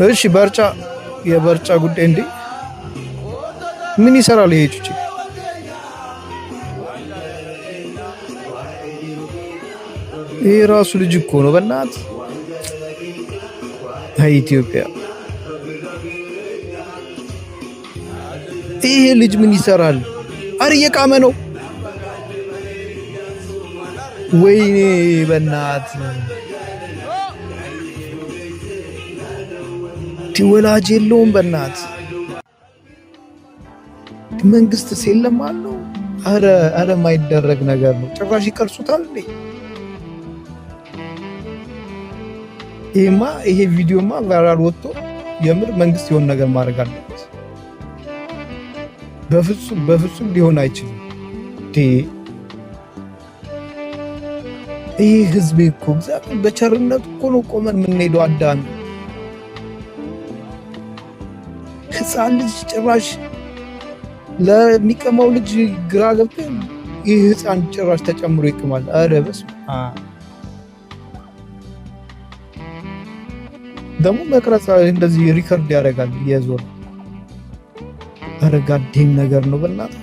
እሺ በርጫ የበርጫ ጉዳይ እንዴ ምን ይሰራል ይሄ ጩጬ? ይሄ ራሱ ልጅ እኮ ነው በእናት አይ ኢትዮጵያ። ይሄ ልጅ ምን ይሰራል? አረ እየቃመ ነው። ወይኔ በእናት ወላጅ የለውም በእናት መንግስት የለም አለው። አረ የማይደረግ ነገር ነው። ጭራሽ ይቀርጹታል እንዴ? ይሄ ቪዲዮማ ቫይራል ወጥቶ የምር መንግስት የሆነ ነገር ማድረግ አለበት። በፍጹም ሊሆን አይችልም። ይሄ ህዝብ እኮ እግዚአብሔር በቸርነቱ እኮ ነው ቆመን የምንሄደው። አዳም ህፃን ልጅ ጭራሽ ለሚቀማው ልጅ ግራ ገብቶ ይህ ህፃን ጭራሽ ተጨምሮ ይቅማል። አረ በስመ አብ። ደግሞ መቅረጽ እንደዚህ ሪከርድ ያደርጋል የዞር አረ ጋዴም ነገር ነው በእናትህ።